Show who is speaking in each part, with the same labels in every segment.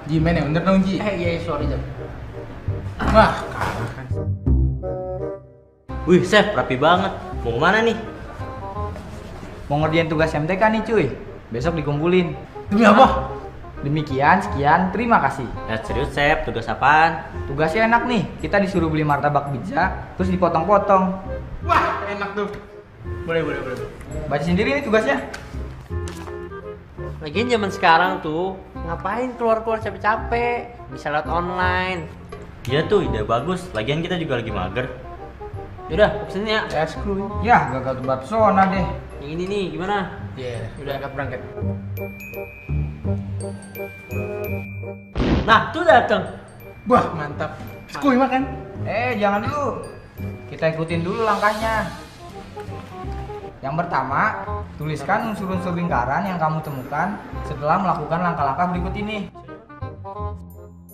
Speaker 1: Ji, main yang bener dong, Ji.
Speaker 2: Iya, sorry Jam.
Speaker 1: Wah, kalah kan.
Speaker 3: Wih, Chef, rapi banget. Mau kemana nih?
Speaker 4: Mau ngerjain tugas MTK nih cuy. Besok dikumpulin.
Speaker 1: Demi apa?
Speaker 4: Demikian, sekian, terima kasih.
Speaker 3: Serius, Chef, tugas apaan?
Speaker 4: Tugasnya enak nih, kita disuruh beli martabak pizza, terus dipotong-potong.
Speaker 1: Wah, enak tuh. Boleh.
Speaker 4: Baca sendiri nih tugasnya.
Speaker 2: Lagian zaman sekarang tuh ngapain keluar-keluar capek-capek? Bisa lewat online.
Speaker 3: Iya tuh, ide bagus. Lagian kita juga lagi mager.
Speaker 2: Yaudah, pesenin ya.
Speaker 1: Es kru.
Speaker 4: Ya, gagal tebar pesona deh.
Speaker 2: Yang ini nih, gimana?
Speaker 1: Iya, udah berangkat.
Speaker 2: Nah, tuh dateng.
Speaker 1: Wah, mantap. Skuy makan.
Speaker 4: Jangan dulu. Kita ikutin dulu langkahnya. Yang pertama, tuliskan unsur-unsur lingkaran yang kamu temukan setelah melakukan langkah-langkah berikut ini.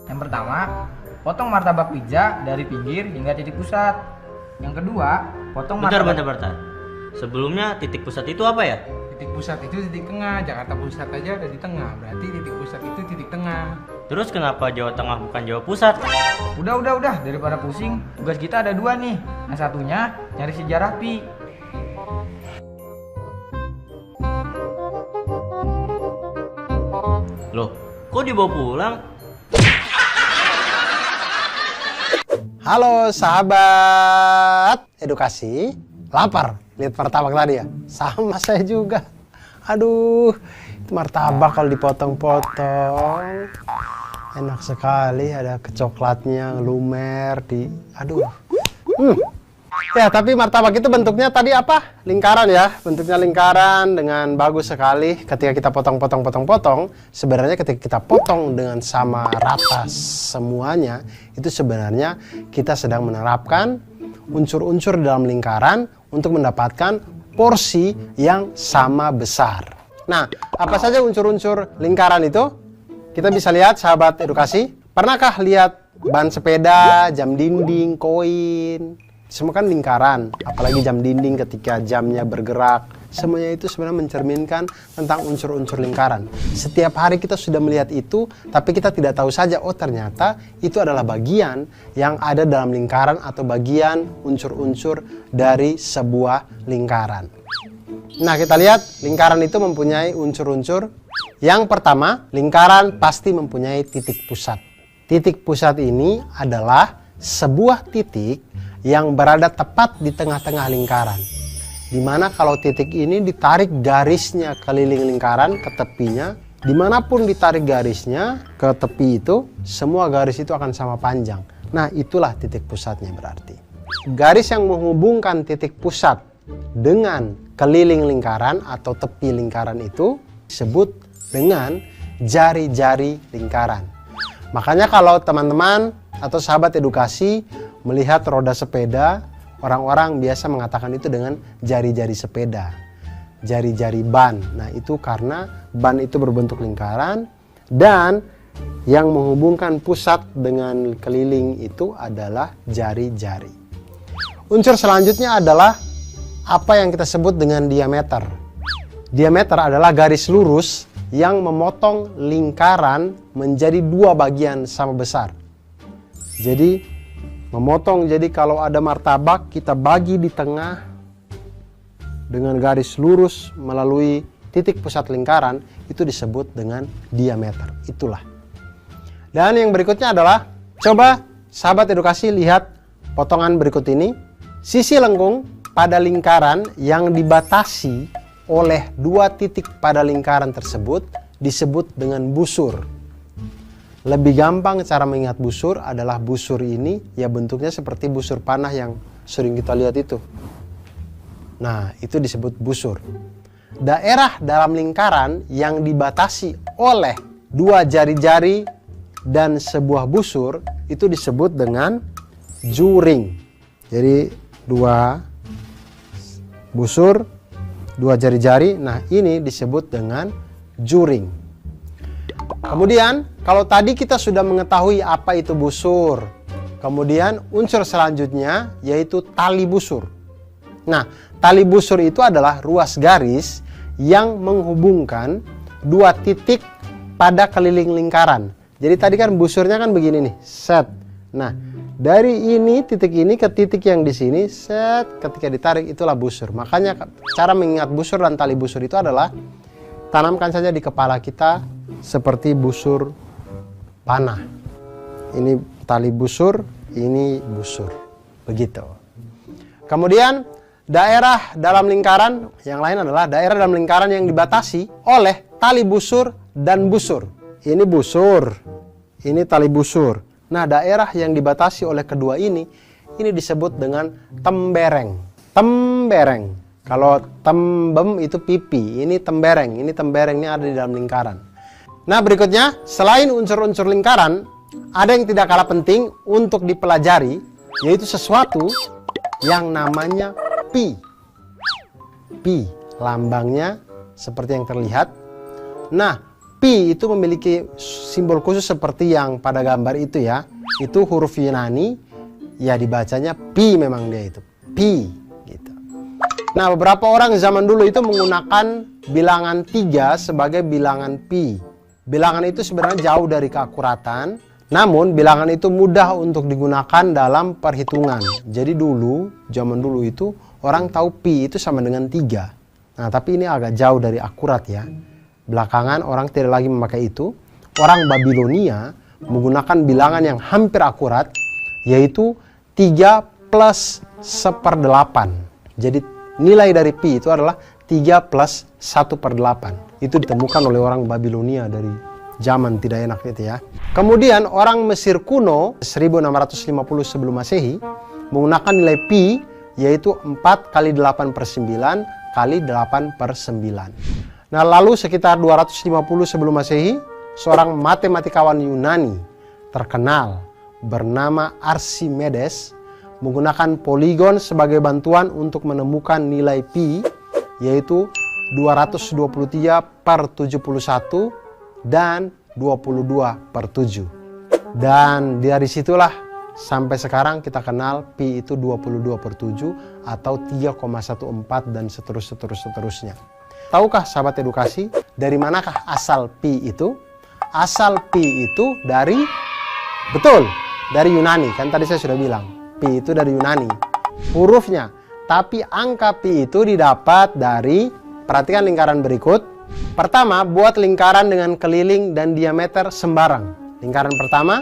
Speaker 4: Yang pertama, potong martabak pizza dari pinggir hingga titik pusat. Yang kedua, potong
Speaker 3: Bentar. Sebelumnya titik pusat itu apa ya?
Speaker 1: Titik pusat itu titik tengah. Jakarta Pusat aja ada di tengah. Berarti titik pusat itu titik tengah.
Speaker 3: Terus kenapa Jawa Tengah bukan Jawa Pusat?
Speaker 4: Udah, daripada pusing, tugas kita ada dua nih. Yang satunya nyari sejarah pi.
Speaker 3: Loh, kok dibawa pulang?
Speaker 5: Halo sahabat edukasi, lapar lihat martabak tadi ya? Sama saya juga. Aduh, itu martabak kalau dipotong-potong enak sekali, ada kecoklatnya, lumer di, aduh. Ya, tapi martabak itu bentuknya tadi apa? Lingkaran ya, bentuknya lingkaran dengan bagus sekali. Ketika kita potong, sebenarnya ketika kita potong dengan sama rata semuanya, itu sebenarnya kita sedang menerapkan unsur-unsur dalam lingkaran untuk mendapatkan porsi yang sama besar. Nah, apa saja unsur-unsur lingkaran itu? Kita bisa lihat sahabat edukasi. Pernahkah lihat ban sepeda, jam dinding, koin? Semua kan lingkaran, apalagi jam dinding ketika jamnya bergerak. Semuanya itu sebenarnya mencerminkan tentang unsur-unsur lingkaran. Setiap hari kita sudah melihat itu, tapi kita tidak tahu saja, oh ternyata itu adalah bagian yang ada dalam lingkaran atau bagian unsur-unsur dari sebuah lingkaran. Nah, kita lihat lingkaran itu mempunyai unsur-unsur. Yang pertama, lingkaran pasti mempunyai titik pusat. Titik pusat ini adalah sebuah titik yang berada tepat di tengah-tengah lingkaran. Dimana kalau titik ini ditarik garisnya keliling lingkaran ke tepinya, dimanapun ditarik garisnya ke tepi itu, semua garis itu akan sama panjang. Nah, itulah titik pusatnya berarti. Garis yang menghubungkan titik pusat dengan keliling lingkaran atau tepi lingkaran itu disebut dengan jari-jari lingkaran. Makanya kalau teman-teman atau sahabat edukasi melihat roda sepeda, orang-orang biasa mengatakan itu dengan jari-jari sepeda, jari-jari ban. Nah, itu karena ban itu berbentuk lingkaran dan yang menghubungkan pusat dengan keliling itu adalah jari-jari. Unsur selanjutnya adalah apa yang kita sebut dengan diameter. Diameter adalah garis lurus yang memotong lingkaran menjadi dua bagian sama besar. Jadi memotong, jadi kalau ada martabak kita bagi di tengah dengan garis lurus melalui titik pusat lingkaran, itu disebut dengan diameter. Itulah. Dan yang berikutnya adalah, coba sahabat edukasi lihat potongan berikut ini. Sisi lengkung pada lingkaran yang dibatasi oleh dua titik pada lingkaran tersebut disebut dengan busur. Lebih gampang cara mengingat busur adalah busur ini ya bentuknya seperti busur panah yang sering kita lihat itu. Nah, itu disebut busur. Daerah dalam lingkaran yang dibatasi oleh dua jari-jari dan sebuah busur itu disebut dengan juring. Jadi dua busur, dua jari-jari, nah ini disebut dengan juring. Kemudian, kalau tadi kita sudah mengetahui apa itu busur, kemudian unsur selanjutnya yaitu tali busur. Nah, tali busur itu adalah ruas garis yang menghubungkan dua titik pada keliling lingkaran. Jadi tadi kan busurnya kan begini nih, set. Nah, dari ini titik ini ke titik yang di sini, set, ketika ditarik itulah busur. Makanya cara mengingat busur dan tali busur itu adalah tanamkan saja di kepala kita seperti busur panah. Ini tali busur, ini busur. Begitu. Kemudian daerah dalam lingkaran, yang lain adalah daerah dalam lingkaran yang dibatasi oleh tali busur dan busur. Ini busur, ini tali busur. Nah, daerah yang dibatasi oleh kedua ini disebut dengan tembereng. Tembereng. Kalau tembem itu pipi, ini tembereng. Ini temberengnya ada di dalam lingkaran. Nah, berikutnya, selain unsur-unsur lingkaran, ada yang tidak kalah penting untuk dipelajari, yaitu sesuatu yang namanya pi. Pi, lambangnya seperti yang terlihat. Nah, pi itu memiliki simbol khusus seperti yang pada gambar itu ya. Itu huruf Yunani, ya dibacanya pi memang dia itu. Pi, gitu. Nah, beberapa orang zaman dulu itu menggunakan bilangan 3 sebagai bilangan pi. Bilangan itu sebenarnya jauh dari keakuratan, namun bilangan itu mudah untuk digunakan dalam perhitungan. Jadi zaman dulu itu orang tahu pi itu sama dengan 3. Nah, tapi ini agak jauh dari akurat ya. Belakangan orang tidak lagi memakai itu. Orang Babilonia menggunakan bilangan yang hampir akurat, yaitu 3 plus 1/8. Jadi nilai dari pi itu adalah 3 plus 1/8. Itu ditemukan oleh orang Babilonia dari zaman tidak enak itu ya. Kemudian orang Mesir kuno 1650 sebelum Masehi menggunakan nilai pi, yaitu 4 kali 8/9 kali 8/9. Nah, lalu sekitar 250 sebelum Masehi, seorang matematikawan Yunani terkenal bernama Archimedes menggunakan poligon sebagai bantuan untuk menemukan nilai pi, yaitu 223/71 dan 22/7. Dan dari situlah sampai sekarang kita kenal pi itu 22/7 atau 3,14 dan seterusnya. Tahukah sahabat edukasi, dari manakah asal pi itu? Asal pi itu dari Yunani. Kan tadi saya sudah bilang, pi itu dari Yunani. Hurufnya. Tapi angka pi itu didapat dari, perhatikan lingkaran berikut. Pertama, buat lingkaran dengan keliling dan diameter sembarang. Lingkaran pertama,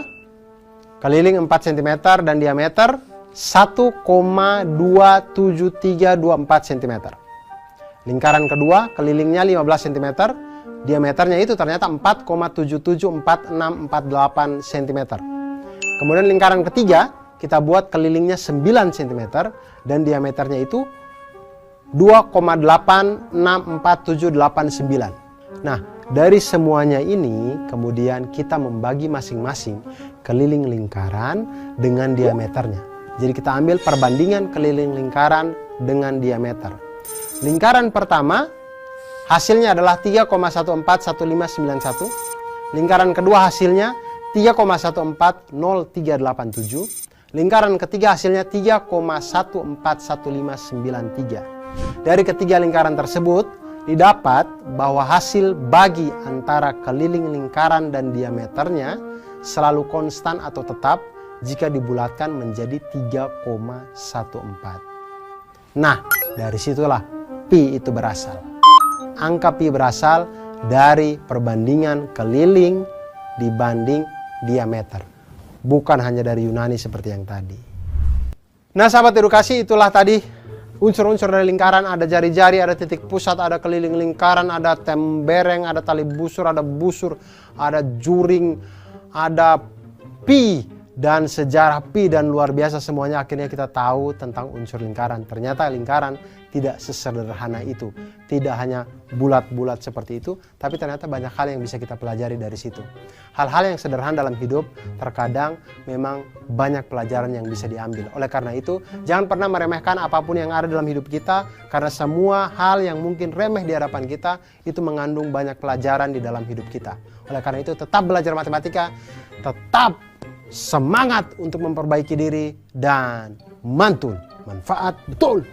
Speaker 5: keliling 4 cm dan diameter 1,27324 cm. Lingkaran kedua, kelilingnya 15 cm, diameternya itu ternyata 4,774648 cm. Kemudian lingkaran ketiga, kita buat kelilingnya 9 cm dan diameternya itu 2,864789. Nah, dari semuanya ini kemudian kita membagi masing-masing keliling lingkaran dengan diameternya. Jadi kita ambil perbandingan keliling lingkaran dengan diameter. Lingkaran pertama hasilnya adalah 3,141591. Lingkaran kedua hasilnya 3,140387. Lingkaran ketiga hasilnya 3,141593. Dari ketiga lingkaran tersebut didapat bahwa hasil bagi antara keliling lingkaran dan diameternya selalu konstan atau tetap jika dibulatkan menjadi 3,14. Nah, dari situlah pi itu berasal. Angka pi berasal dari perbandingan keliling dibanding diameter. Bukan hanya dari Yunani seperti yang tadi. Nah, sahabat edukasi, itulah tadi unsur-unsur dari lingkaran. Ada jari-jari, ada titik pusat, ada keliling lingkaran, ada tembereng, ada tali busur, ada juring, ada pi, dan sejarah pi, dan luar biasa semuanya. Akhirnya kita tahu tentang unsur lingkaran. Ternyata lingkaran tidak sesederhana itu. Tidak hanya bulat-bulat seperti itu, tapi ternyata banyak hal yang bisa kita pelajari dari situ. Hal-hal yang sederhana dalam hidup terkadang memang banyak pelajaran yang bisa diambil. Oleh karena itu, jangan pernah meremehkan apapun yang ada dalam hidup kita, karena semua hal yang mungkin remeh di hadapan kita itu mengandung banyak pelajaran di dalam hidup kita. Oleh karena itu, tetap belajar matematika, tetap semangat untuk memperbaiki diri, dan mantul, manfaat betul.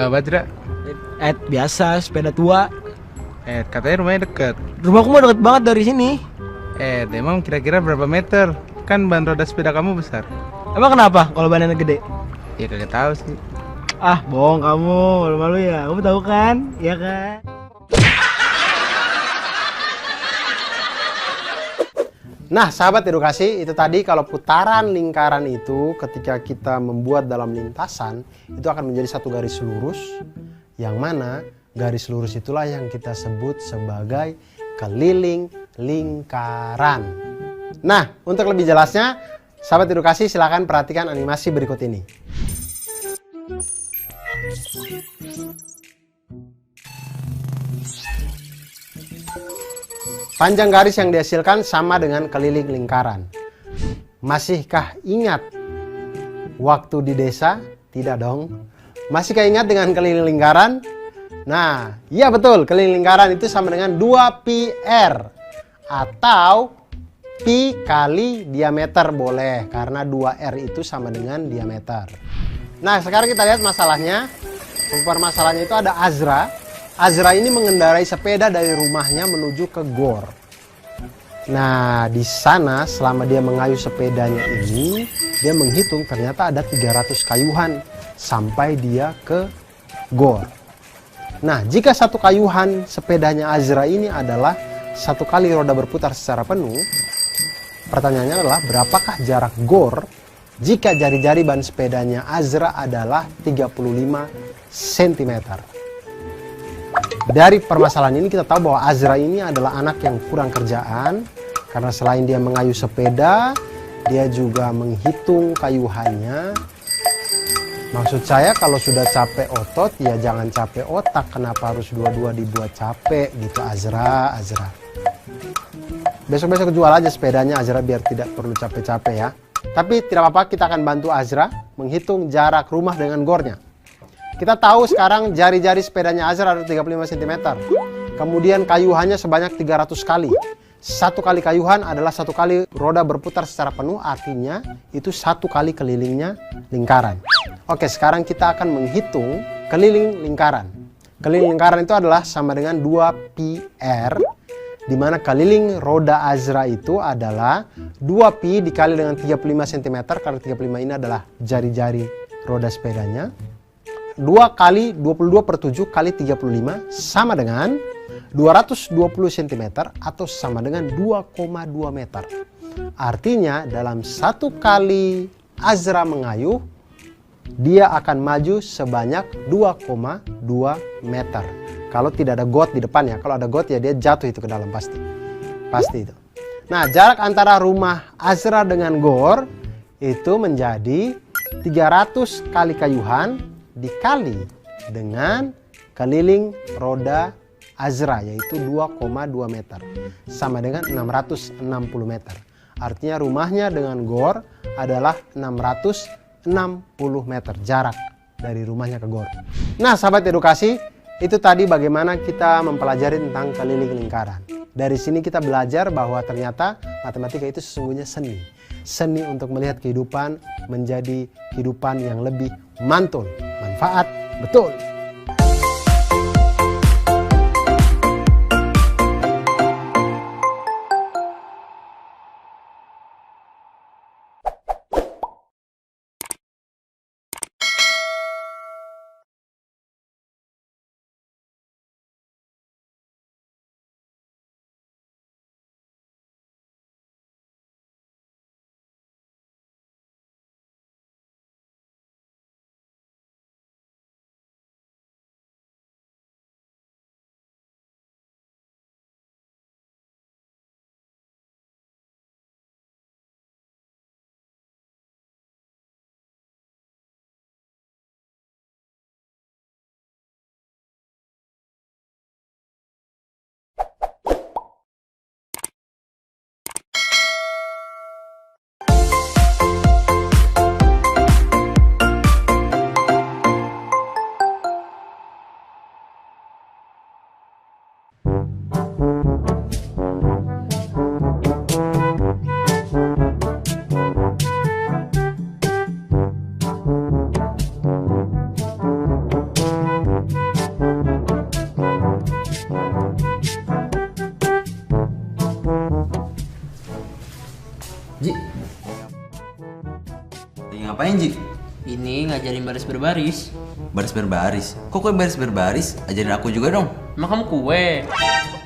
Speaker 1: Badra,
Speaker 6: Biasa sepeda tua.
Speaker 1: katanya rumahnya deket.
Speaker 6: Rumahku mah deket banget dari sini.
Speaker 1: Emang kira-kira berapa meter? Kan ban roda sepeda kamu besar.
Speaker 6: Emang kenapa kalau badannya gede?
Speaker 1: Ya kagak tahu sih.
Speaker 6: Ah, bohong kamu, malu-malu ya. Kamu tahu kan? Iya kan?
Speaker 5: Nah, sahabat edukasi, itu tadi kalau putaran lingkaran itu ketika kita membuat dalam lintasan, itu akan menjadi satu garis lurus, yang mana garis lurus itulah yang kita sebut sebagai keliling lingkaran. Nah, untuk lebih jelasnya, sahabat edukasi silakan perhatikan animasi berikut ini. Panjang garis yang dihasilkan sama dengan keliling lingkaran. Masihkah ingat waktu di desa? Tidak dong. Masihkah ingat dengan keliling lingkaran? Nah, iya betul, keliling lingkaran itu sama dengan 2πr atau pi kali diameter boleh, karena 2r itu sama dengan diameter. Nah, sekarang kita lihat masalahnya. Permasalahannya itu ada Azra. Azra ini mengendarai sepeda dari rumahnya menuju ke gor. Nah, di sana selama dia mengayuh sepedanya ini, dia menghitung ternyata ada 300 kayuhan sampai dia ke gor. Nah, jika satu kayuhan sepedanya Azra ini adalah satu kali roda berputar secara penuh, pertanyaannya adalah berapakah jarak gor jika jari-jari ban sepedanya Azra adalah 35 cm. Dari permasalahan ini kita tahu bahwa Azra ini adalah anak yang kurang kerjaan, karena selain dia mengayuh sepeda, dia juga menghitung kayuhannya. Maksud saya kalau sudah capek otot, ya jangan capek otak. Kenapa harus dua-dua dibuat capek gitu Azra? Besok-besok jual aja sepedanya Azra biar tidak perlu capek-capek ya. Tapi tidak apa-apa, kita akan bantu Azra menghitung jarak rumah dengan gornya. Kita tahu sekarang jari-jari sepedanya Azra ada 35 cm. Kemudian kayuhannya sebanyak 300 kali. Satu kali kayuhan adalah satu kali roda berputar secara penuh, artinya itu satu kali kelilingnya lingkaran. Oke, sekarang kita akan menghitung keliling lingkaran. Keliling lingkaran itu adalah sama dengan 2πr, di mana keliling roda Azra itu adalah 2pi dikali dengan 35 cm, karena 35 ini adalah jari-jari roda sepedanya. 2 kali 22 per 7 kali 35 sama dengan 220 cm atau sama dengan 2,2 meter. Artinya dalam satu kali Azra mengayuh, dia akan maju sebanyak 2,2 meter. Kalau tidak ada got di depannya, kalau ada got ya dia jatuh itu ke dalam pasti. Pasti itu. Nah, jarak antara rumah Azra dengan gor itu menjadi 300 kali kayuhan dikali dengan keliling roda Azra, yaitu 2,2 meter, sama dengan 660 meter. Artinya rumahnya dengan gor adalah 660 meter jarak dari rumahnya ke gor. Nah, sahabat edukasi, itu tadi bagaimana kita mempelajari tentang keliling lingkaran. Dari sini kita belajar bahwa ternyata matematika itu sesungguhnya seni. Seni untuk melihat kehidupan menjadi kehidupan yang lebih mantul, manfaat, betul.
Speaker 7: Lagi ngapain, Ji?
Speaker 2: Ini ngajarin baris berbaris.
Speaker 7: Baris berbaris. Kok kue baris berbaris? Ajarin aku juga dong.
Speaker 2: Emang kamu kue?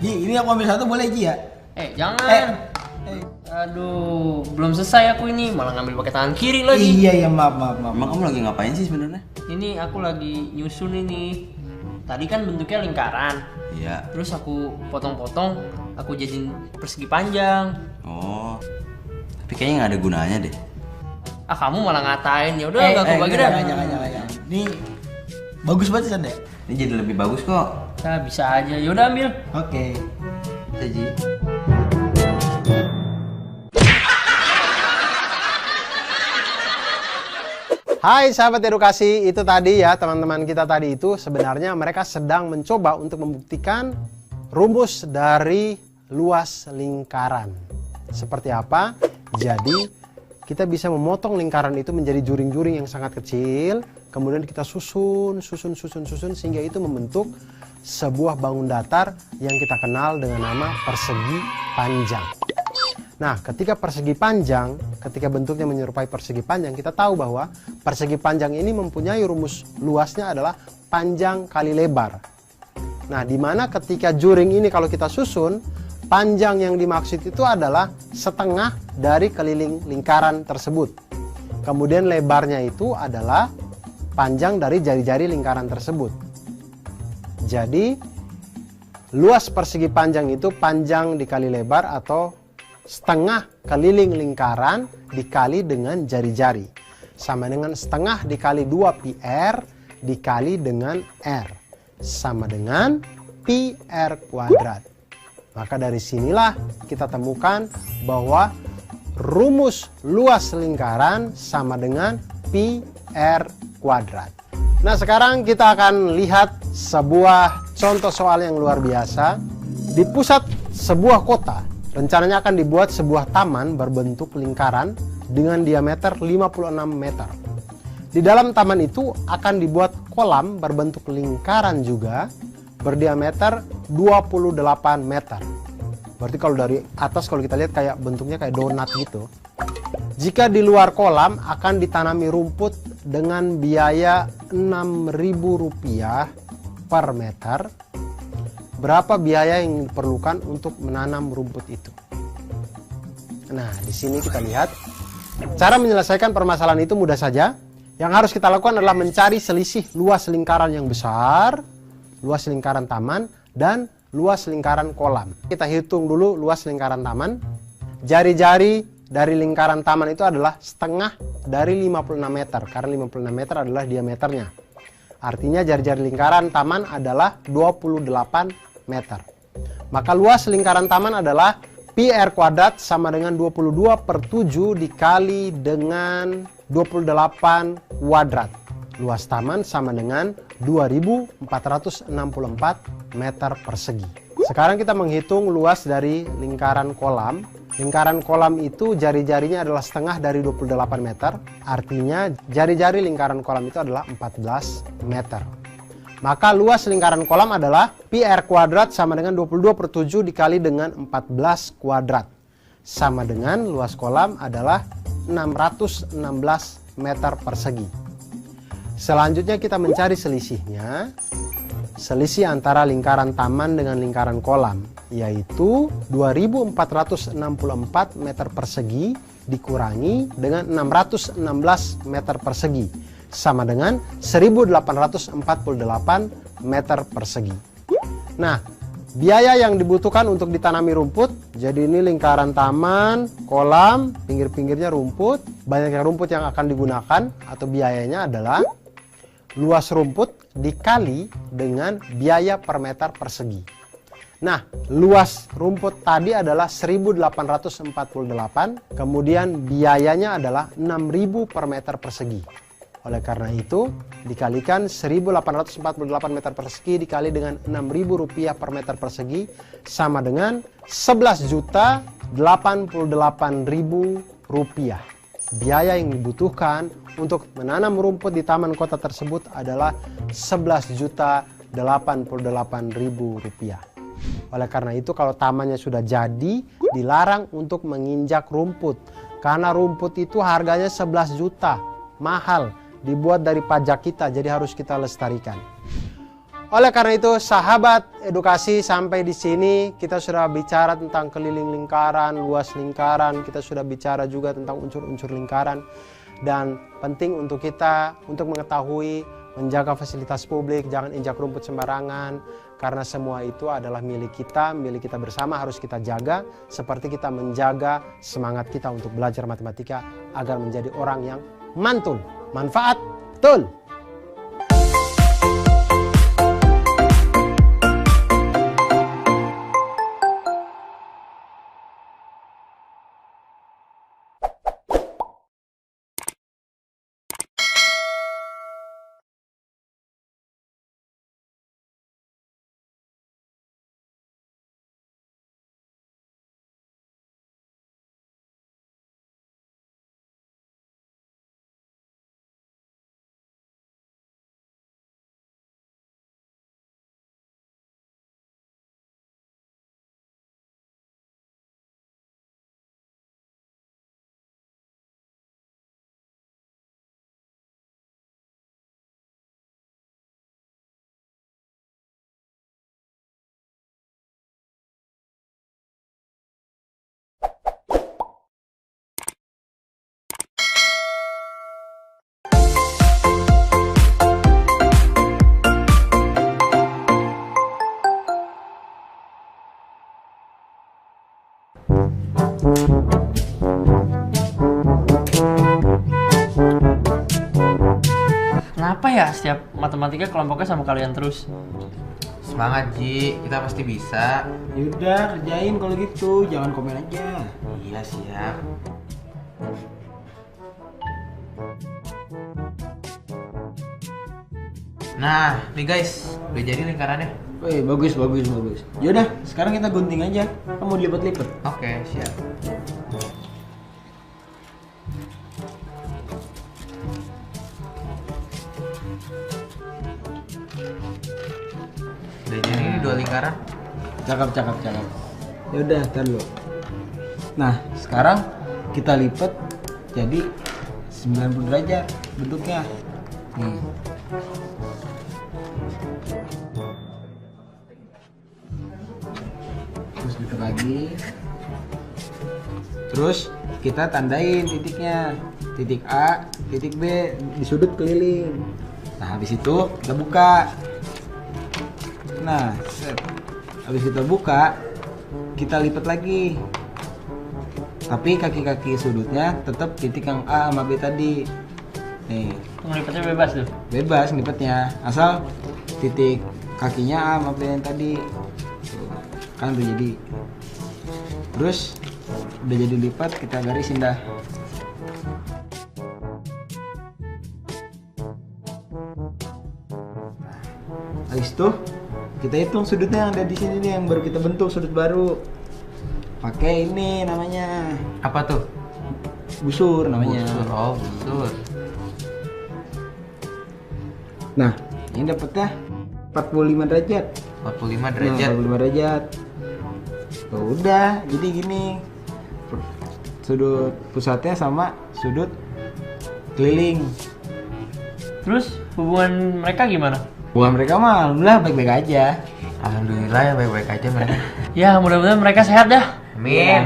Speaker 6: Ji, ini aku ambil satu boleh Ji ya?
Speaker 2: Jangan. Aduh, belum selesai aku ini, malah ngambil pakai tangan kiri lagi.
Speaker 6: Iya, maaf.
Speaker 7: Emang kamu lagi ngapain sih sebenarnya?
Speaker 2: Ini aku lagi nyusun ini. Tadi kan bentuknya lingkaran.
Speaker 7: Iya.
Speaker 2: Terus aku potong-potong, aku jadiin persegi panjang.
Speaker 7: Oh. Tapi kayaknya nggak ada gunanya deh.
Speaker 2: Kamu malah ngatain. Ya udah, enggak aku bagi dah.
Speaker 6: Jangan. Ini bagus banget San ya?
Speaker 7: Ini jadi lebih bagus kok.
Speaker 2: Nah, bisa aja. Ya udah ambil.
Speaker 6: Oke.
Speaker 7: Ji.
Speaker 5: Hai sahabat edukasi, itu tadi ya teman-teman kita tadi itu sebenarnya mereka sedang mencoba untuk membuktikan rumus dari luas lingkaran. Seperti apa? Jadi kita bisa memotong lingkaran itu menjadi juring-juring yang sangat kecil, kemudian kita susun sehingga itu membentuk sebuah bangun datar yang kita kenal dengan nama persegi panjang. Nah, ketika persegi panjang, ketika bentuknya menyerupai persegi panjang, kita tahu bahwa persegi panjang ini mempunyai rumus luasnya adalah panjang kali lebar. Nah, di mana ketika juring ini kalau kita susun, panjang yang dimaksud itu adalah setengah dari keliling lingkaran tersebut. Kemudian lebarnya itu adalah panjang dari jari-jari lingkaran tersebut. Jadi, luas persegi panjang itu panjang dikali lebar atau setengah keliling lingkaran dikali dengan jari-jari. Sama dengan setengah dikali 2 PR dikali dengan R. Sama dengan pi R kuadrat. Maka dari sinilah kita temukan bahwa rumus luas lingkaran sama dengan pi R kuadrat. Nah, sekarang kita akan lihat sebuah contoh soal yang luar biasa. Di pusat sebuah kota, rencananya akan dibuat sebuah taman berbentuk lingkaran dengan diameter 56 meter. Di dalam taman itu akan dibuat kolam berbentuk lingkaran juga berdiameter 28 meter. Berarti kalau dari atas kalau kita lihat kayak bentuknya kayak donat gitu. Jika di luar kolam akan ditanami rumput dengan biaya Rp6.000 per meter. Berapa biaya yang diperlukan untuk menanam rumput itu? Nah, di sini kita lihat cara menyelesaikan permasalahan itu mudah saja. Yang harus kita lakukan adalah mencari selisih luas lingkaran yang besar, luas lingkaran taman, dan luas lingkaran kolam. Kita hitung dulu luas lingkaran taman. Jari-jari dari lingkaran taman itu adalah setengah dari 56 meter, karena 56 meter adalah diameternya. Artinya jari-jari lingkaran taman adalah 28 meter. Maka luas lingkaran taman adalah pi R kuadrat sama dengan 22/7 dikali dengan 28 kuadrat. Luas taman sama dengan 2464 meter persegi. Sekarang kita menghitung luas dari lingkaran kolam. Lingkaran kolam itu jari-jarinya adalah setengah dari 28 meter. Artinya jari-jari lingkaran kolam itu adalah 14 meter. Maka luas lingkaran kolam adalah pi R kuadrat sama dengan 22/7 dikali dengan 14 kuadrat. Sama dengan luas kolam adalah 616 meter persegi. Selanjutnya kita mencari selisihnya. Selisih antara lingkaran taman dengan lingkaran kolam, yaitu 2464 meter persegi dikurangi dengan 616 meter persegi, sama dengan 1848 meter persegi. Nah, biaya yang dibutuhkan untuk ditanami rumput, jadi ini lingkaran taman, kolam, pinggir-pinggirnya rumput. Banyaknya rumput yang akan digunakan atau biayanya adalah luas rumput dikali dengan biaya per meter persegi. Nah, luas rumput tadi adalah 1848, kemudian biayanya adalah 6.000 per meter persegi. Oleh karena itu, dikalikan 1848 meter persegi dikali dengan Rp6.000 per meter persegi sama dengan Rp11.088.000. Biaya yang dibutuhkan untuk menanam rumput di taman kota tersebut adalah Rp11.088.000. Oleh karena itu kalau tamannya sudah jadi, dilarang untuk menginjak rumput. Karena rumput itu harganya 11 juta, mahal, dibuat dari pajak kita, jadi harus kita lestarikan. Oleh karena itu, sahabat edukasi, sampai di sini kita sudah bicara tentang keliling lingkaran, luas lingkaran, kita sudah bicara juga tentang unsur-unsur lingkaran. Dan penting untuk kita untuk mengetahui, menjaga fasilitas publik, jangan injak rumput sembarangan, karena semua itu adalah milik kita bersama, harus kita jaga, seperti kita menjaga semangat kita untuk belajar matematika agar menjadi orang yang mantul, manfaat, betul.
Speaker 2: Kenapa ya setiap matematika kelompoknya sama kalian terus?
Speaker 1: Semangat Ji, kita pasti bisa.
Speaker 6: Yaudah, kerjain kalau gitu, jangan komen aja.
Speaker 1: Iya siap. Nah, nih guys, udah jadi lingkarannya.
Speaker 6: Wih, bagus. Yaudah, sekarang kita gunting aja. Kamu lipat-lipat.
Speaker 1: Oke, siap. Udah jadi nih 2 lingkaran.
Speaker 6: Cakep. Yaudah, ntar dulu. Nah, sekarang kita lipat jadi 90 derajat bentuknya. Nih. Terus lipat lagi. Terus kita tandain titiknya. Titik A, titik B di sudut keliling. Nah, habis itu kita buka. Nah, set. Habis kita buka, kita lipat lagi. Tapi kaki-kaki sudutnya tetap titik yang A sama B tadi. Nih,
Speaker 2: Ngelipatnya bebas tuh.
Speaker 6: bebas ngelipatnya. Asal titik kakinya A sama B yang tadi. Tuh, kan udah jadi. Terus udah jadi lipat, kita garisin dah. Habis itu kita hitung sudutnya yang ada di sini nih, yang baru kita bentuk sudut baru. Pakai ini namanya
Speaker 1: Apa tuh?
Speaker 6: busur namanya.
Speaker 1: Busur. Oh, busur.
Speaker 6: Nah, ini dapatnya 45 derajat.
Speaker 1: 45
Speaker 6: Nah,
Speaker 1: derajat.
Speaker 6: 45 derajat. Tuh, udah, jadi gini. Sudut pusatnya sama sudut keliling.
Speaker 2: Terus hubungan mereka gimana?
Speaker 6: Bukan mereka mah, alhamdulillah baik-baik aja.
Speaker 1: Alhamdulillah ya baik-baik aja mereka.
Speaker 2: Ya mudah-mudahan mereka sehat dah.
Speaker 1: Amin.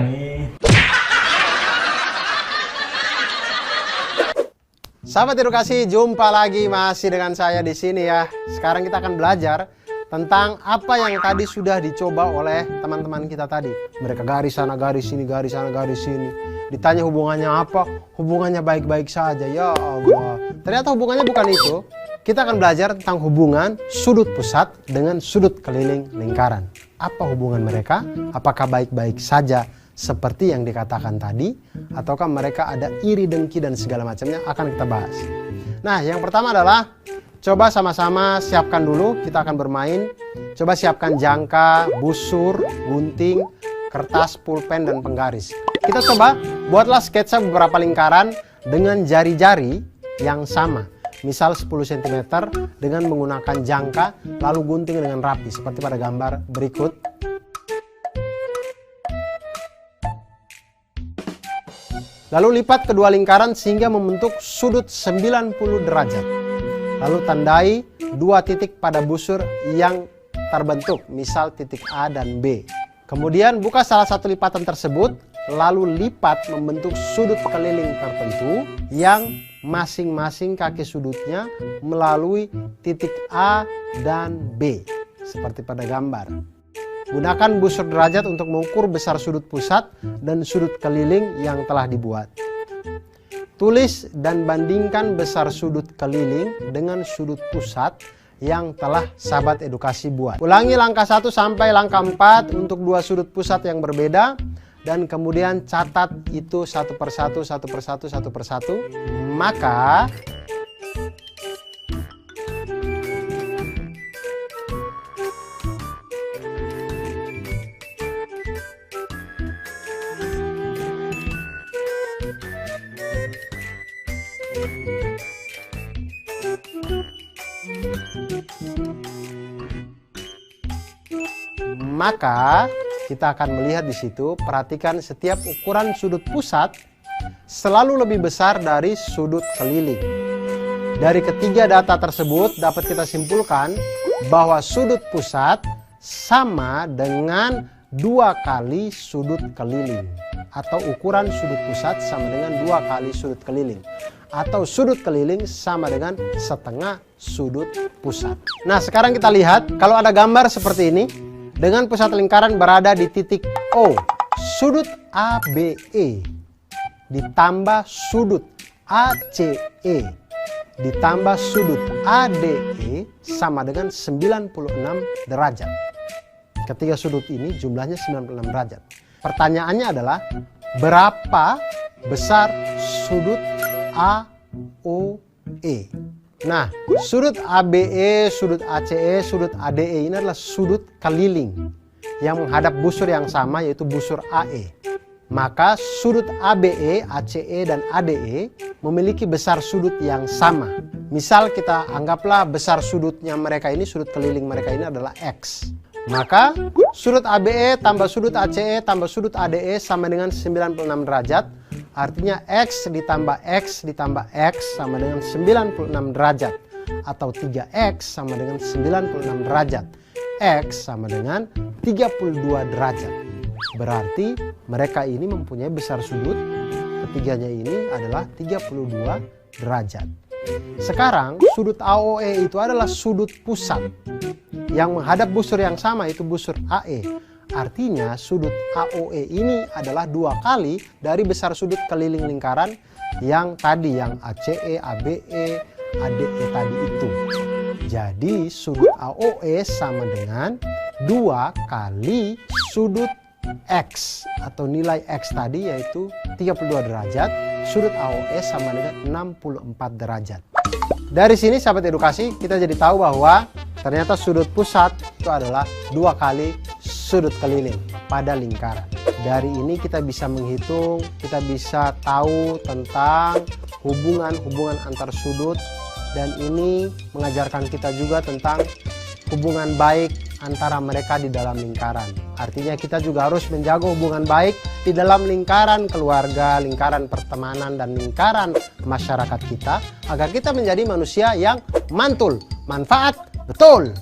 Speaker 5: Sahabat edukasi, jumpa lagi masih dengan saya di sini ya. Sekarang kita akan belajar tentang apa yang tadi sudah dicoba oleh teman-teman kita tadi. Mereka garis sana, garis sini, garis sana, garis sini. Ditanya hubungannya apa? Hubungannya baik-baik saja. Ya Allah. Ternyata hubungannya bukan itu. Kita akan belajar tentang hubungan sudut pusat dengan sudut keliling lingkaran. Apa hubungan mereka? Apakah baik-baik saja seperti yang dikatakan tadi? Ataukah mereka ada iri, dengki, dan segala macamnya? Akan kita bahas. Nah, yang pertama adalah coba sama-sama siapkan dulu, kita akan bermain. Coba siapkan jangka, busur, gunting, kertas, pulpen, dan penggaris. Kita coba buatlah sketsa beberapa lingkaran dengan jari-jari yang sama. Misal 10 cm dengan menggunakan jangka, lalu gunting dengan rapi seperti pada gambar berikut. Lalu lipat kedua lingkaran sehingga membentuk sudut 90 derajat. Lalu tandai dua titik pada busur yang terbentuk, misal titik A dan B. Kemudian buka salah satu lipatan tersebut, lalu lipat membentuk sudut keliling tertentu yang masing-masing kaki sudutnya melalui titik A dan B, seperti pada gambar. Gunakan busur derajat untuk mengukur besar sudut pusat dan sudut keliling yang telah dibuat. Tulis dan bandingkan besar sudut keliling dengan sudut pusat yang telah sahabat edukasi buat. Ulangi langkah 1 sampai langkah 4 untuk dua sudut pusat yang berbeda, dan kemudian catat itu satu persatu. Maka kita akan melihat di situ, perhatikan setiap ukuran sudut pusat selalu lebih besar dari sudut keliling. Dari ketiga data tersebut dapat kita simpulkan bahwa sudut pusat sama dengan 2 kali sudut keliling, atau ukuran sudut pusat sama dengan 2 kali sudut keliling, atau sudut keliling sama dengan setengah sudut pusat. Nah, sekarang kita lihat kalau ada gambar seperti ini dengan pusat lingkaran berada di titik O, sudut ABE ditambah sudut ACE ditambah sudut ADE sama dengan 96 derajat. Ketiga sudut ini jumlahnya 96 derajat. Pertanyaannya adalah berapa besar sudut AOE? Nah, sudut ABE, sudut ACE, sudut ADE ini adalah sudut keliling yang menghadap busur yang sama, yaitu busur AE. Maka sudut ABE, ACE, dan ADE memiliki besar sudut yang sama. Misal kita anggaplah besar sudutnya mereka ini, sudut keliling mereka ini adalah X. Maka sudut ABE tambah sudut ACE tambah sudut ADE sama dengan 96 derajat. Artinya X ditambah X ditambah X sama dengan 96 derajat. Atau 3X sama dengan 96 derajat. X sama dengan 32 derajat. Berarti mereka ini mempunyai besar sudut, ketiganya ini adalah 32 derajat. Sekarang sudut AOE itu adalah sudut pusat yang menghadap busur yang sama, itu busur AE. Artinya sudut AOE ini adalah 2 kali dari besar sudut keliling lingkaran yang tadi, yang ACE, ABE, ADE tadi itu. Jadi sudut AOE sama dengan 2 kali sudut X atau nilai X tadi, yaitu 32 derajat. Sudut AOE sama dengan 64 derajat. Dari sini sahabat edukasi kita jadi tahu bahwa ternyata sudut pusat itu adalah 2 kali sudut keliling pada lingkaran. Dari ini kita bisa menghitung, kita bisa tahu tentang hubungan-hubungan antar sudut, dan ini mengajarkan kita juga tentang hubungan baik antara mereka di dalam lingkaran. Artinya kita juga harus menjaga hubungan baik di dalam lingkaran keluarga, lingkaran pertemanan, dan lingkaran masyarakat kita, agar kita menjadi manusia yang mantul, manfaat betul.